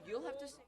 You'll have to say.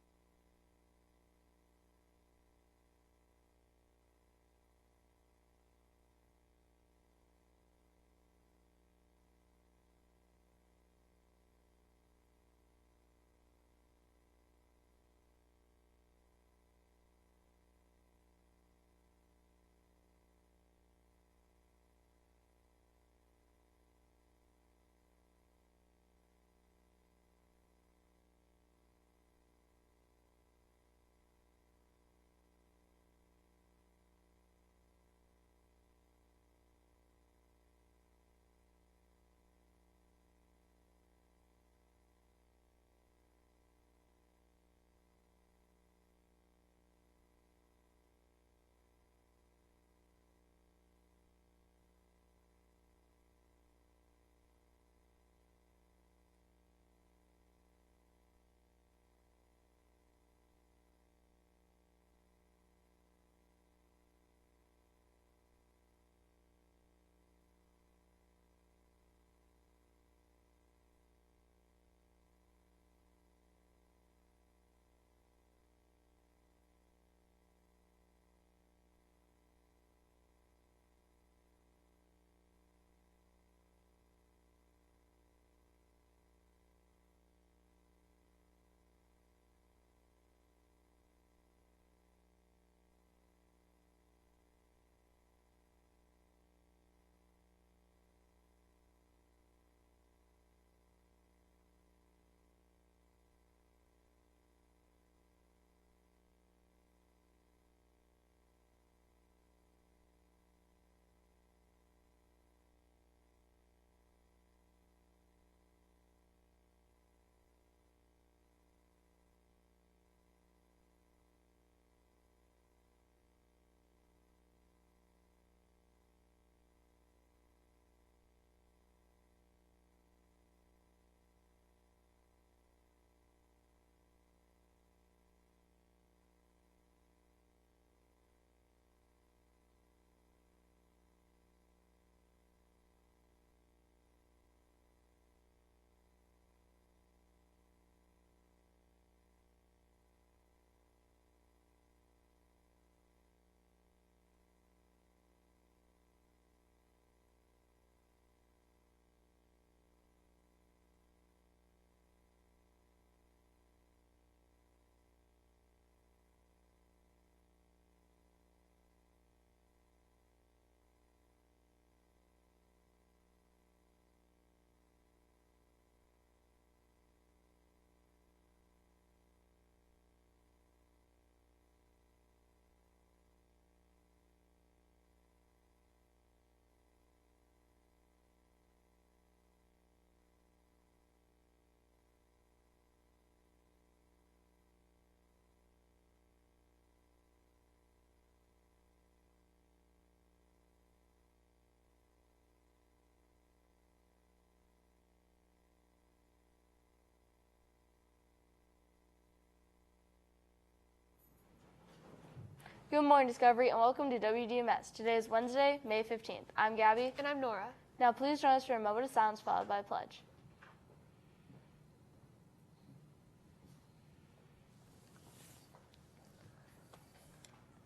Good morning, Discovery, and welcome to WDMS. Today is Wednesday, May 15th. I'm Gabby. And I'm Nora. Now please join us for a moment of silence followed by a pledge.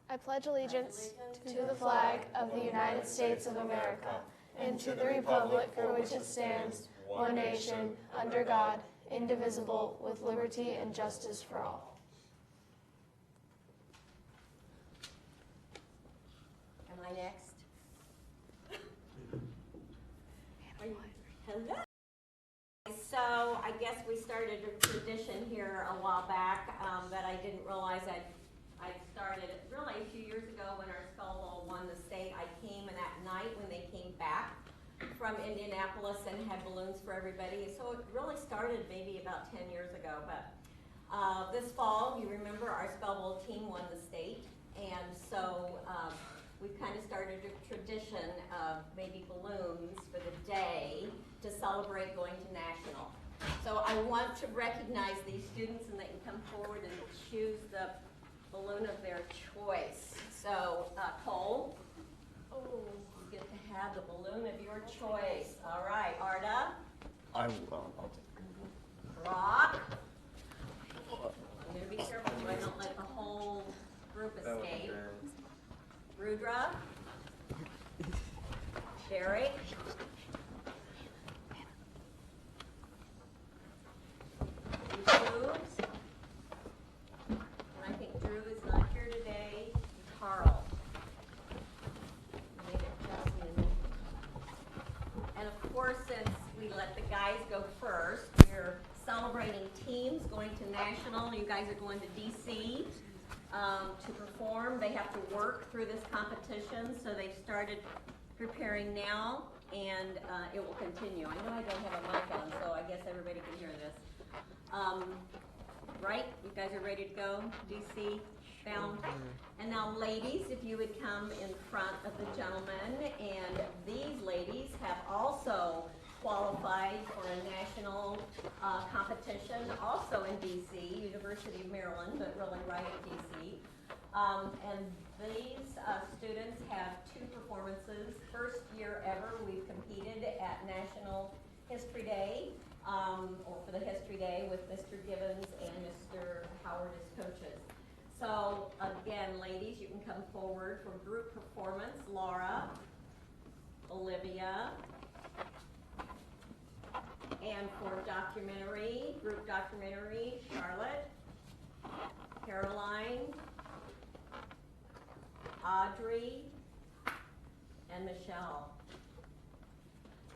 I pledge allegiance to the flag of the United States of America and to the republic for which it stands, one nation, under God, indivisible, with liberty and justice for all. Am I next? Hello. So I guess we started a tradition here a while back that I didn't realize I started really a few years ago when our Skull Bowl won the state. I came and that night when they came back from Indianapolis and had balloons for everybody. So it really started maybe about 10 years ago. But this fall, you remember our Skull Bowl team won the state. And so we've kind of started a tradition of maybe balloons for the day to celebrate going to national. So I want to recognize these students and they can come forward and choose the balloon of their choice. So Cole, you get to have the balloon of your choice. All right, Arda. I will. I'll take it. Brock. celebrating teams going to national. You guys are going to DC to perform. They have to work through this competition, so they've started preparing now, and it will continue. I know I don't have a mic on, so I guess everybody can hear this. Right? You guys are ready to go? DC bound? And now ladies, if you would come in front of the gentlemen, and these ladies have also qualified for a national competition, also in DC, University of Maryland, but really right at DC. And these students have 2 performances. First year ever we've competed at National History Day, or for the History Day, with Mr. Gibbons and Mr. Howard as coaches. So again, ladies, you can come forward for group performance. Laura, Olivia, and for documentary, group documentary, Charlotte, Caroline, Audrey, and Michelle.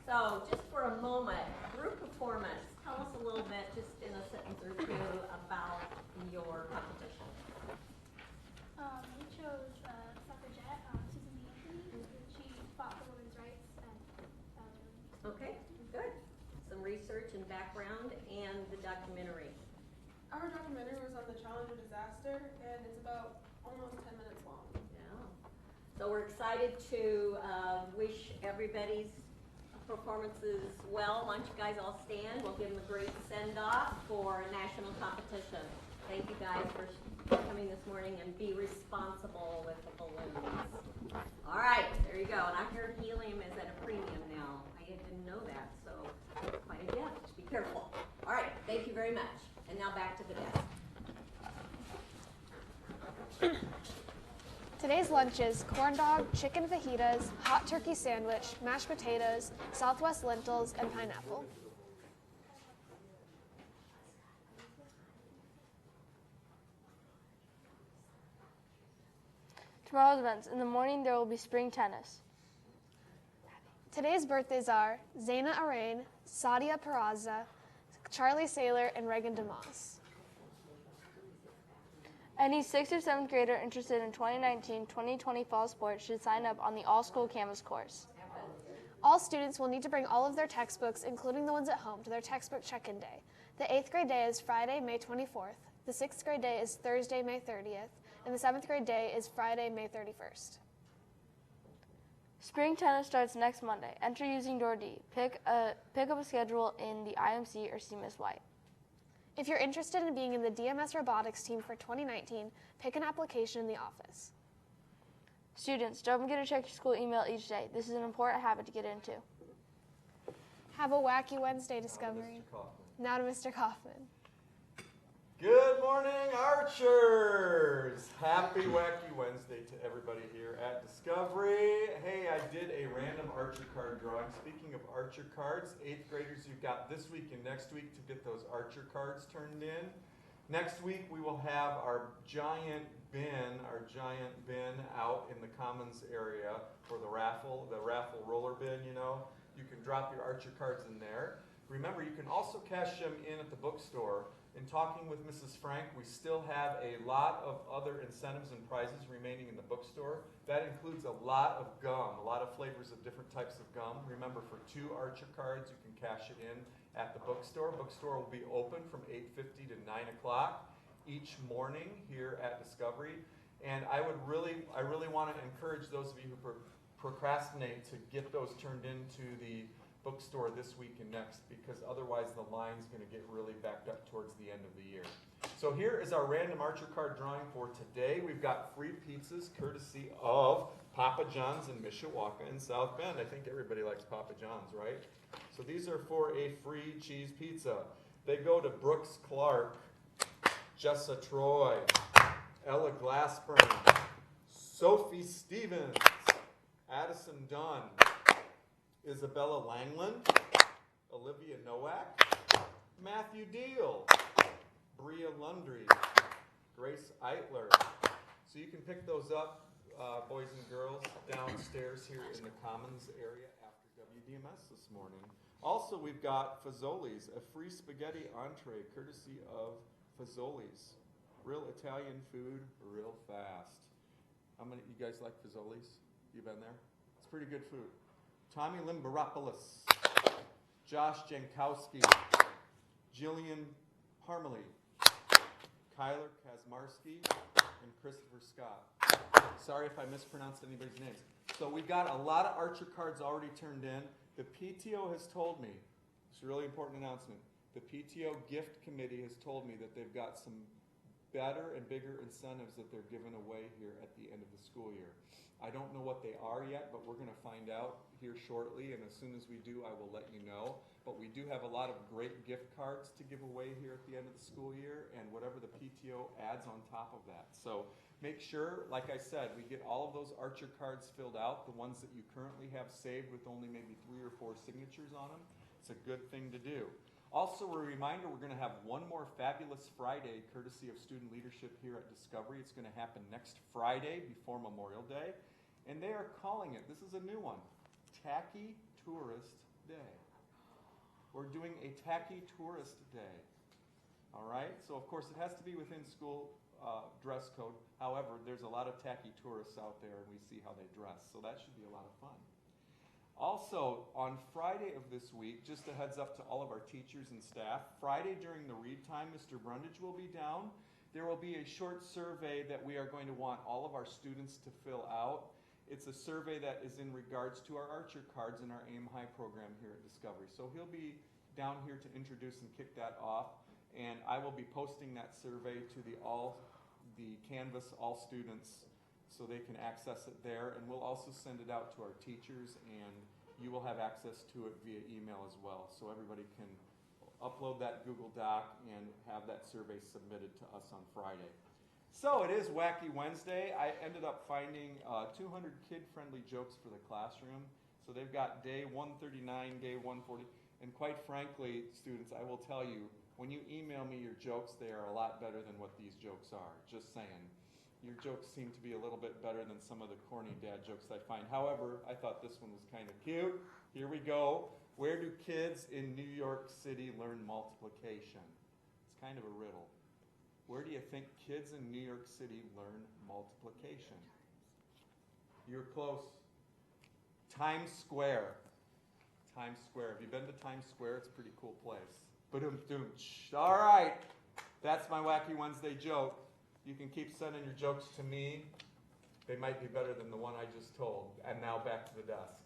So just for a moment, group performance, tell us a little bit, just in a sentence or two, about your competition. We chose suffragette, Susan B. Anthony. She fought for women's rights, and that was really Okay, good. Some research and background, and the documentary. Our documentary was on the Challenger disaster, and it's about almost 10 minutes long. Yeah. So we're excited to wish everybody's performances well. Why don't you guys all stand? We'll give them a great send-off for a national competition. Thank you guys for coming this morning, and be responsible with the balloons. All right, there you go. And I heard helium is at a premium now. I didn't know that, so quite a gift. Be careful. All right, thank you very much. And now back to the desk. Today's lunches: corn dog, chicken fajitas, hot turkey sandwich, mashed potatoes, Southwest lentils, and pineapple. Tomorrow's events. In the morning, there will be spring tennis. Today's birthdays are Zaina Arain, Sadia Peraza, Charlie Saylor, and Reagan DeMoss. Any 6th or 7th grader interested in 2019-2020 fall sports should sign up on the all-school Canvas course. All students will need to bring all of their textbooks, including the ones at home, to their textbook check-in day. The 8th grade day is Friday, May 24th. The 6th grade day is Thursday, May 30th. And the 7th grade day is Friday, May 31st. Spring tennis starts next Monday. Enter using door D. Pick up a schedule in the IMC or see Ms. White. If you're interested in being in the DMS robotics team for 2019, pick an application in the office. Students, don't forget to check your school email each day. This is an important habit to get into. Have a wacky Wednesday, Discovery. Now to Mr. Kaufman. Good morning, Archers! Happy Wacky Wednesday to everybody here at Discovery. Hey, I did a random Archer card drawing. Speaking of Archer cards, 8th graders, you've got this week and next week to get those Archer cards turned in. Next week, we will have our giant bin out in the Commons area for the raffle roller bin, you know. You can drop your Archer cards in there. Remember, you can also cash them in at the bookstore. In talking with Mrs. Frank, we still have a lot of other incentives and prizes remaining in the bookstore. That includes a lot of gum, a lot of flavors of different types of gum. Remember, for 2 Archer cards, you can cash it in at the bookstore. Bookstore will be open from 8:50 to 9 o'clock each morning here at Discovery. And I really want to encourage those of you who procrastinate to get those turned into the bookstore this week and next, because otherwise the line's going to get really backed up towards the end of the year. So here is our random Archer card drawing for today. We've got free pizzas courtesy of Papa John's in Mishawaka and South Bend. I think everybody likes Papa John's, right? So these are for a free cheese pizza. They go to Brooks Clark, Jessa Troy, Ella Glassburn, Sophie Stevens, Addison Dunn, Isabella Langland, Olivia Nowak, Matthew Deal, Bria Lundry, Grace Eitler. So you can pick those up, boys and girls, downstairs here in the Commons area after WDMS this morning. Also, we've got Fazoli's, a free spaghetti entree courtesy of Fazoli's. Real Italian food, real fast. How many you guys like Fazoli's? You been there? It's pretty good food. Tommy Limbaropoulos, Josh Jankowski, Jillian Parmalee, Kyler Kazmarski, and Christopher Scott. Sorry if I mispronounced anybody's names. So we got a lot of Archer cards already turned in. The PTO has told me, it's a really important announcement, the PTO gift committee has told me that they've got some better and bigger incentives that they're giving away here at the end of the school year. I don't know what they are yet, but we're going to find out here shortly, and as soon as we do, I will let you know. But we do have a lot of great gift cards to give away here at the end of the school year, and whatever the PTO adds on top of that. So make sure, like I said, we get all of those Archer cards filled out, the ones that you currently have saved with only maybe 3 or 4 signatures on them. It's a good thing to do. Also, a reminder, we're going to have one more Fabulous Friday courtesy of student leadership here at Discovery. It's going to happen next Friday before Memorial Day. And they are calling it, this is a new one, Tacky Tourist Day. We're doing a Tacky Tourist Day. All right? So, of course, it has to be within school dress code. However, there's a lot of tacky tourists out there, and we see how they dress. So that should be a lot of fun. Also, on Friday of this week, just a heads up to all of our teachers and staff, Friday during the read time, Mr. Brundage will be down. There will be a short survey that we are going to want all of our students to fill out. It's a survey that is in regards to our Archer cards in our Aim High program here at Discovery. So he'll be down here to introduce and kick that off, and I will be posting that survey to the Canvas all students so they can access it there, and we'll also send it out to our teachers, and you will have access to it via email as well, so everybody can upload that Google Doc and have that survey submitted to us on Friday. So it is Wacky Wednesday. I ended up finding 200 kid-friendly jokes for the classroom. So they've got day 139, day 140, and quite frankly, students, I will tell you, when you email me your jokes, they are a lot better than what these jokes are, just saying. Your jokes seem to be a little bit better than some of the corny dad jokes I find. However, I thought this one was kind of cute. Here we go. Where do kids in New York City learn multiplication? It's kind of a riddle. Where do you think kids in New York City learn multiplication? You're close. Times Square. Times Square. Have you been to Times Square? It's a pretty cool place. Ba-dum-dum-tsh. All right. That's my Wacky Wednesday joke. You can keep sending your jokes to me. They might be better than the one I just told. And now back to the desk.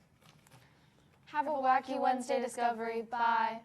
Have a wacky Wednesday, Discovery. Bye.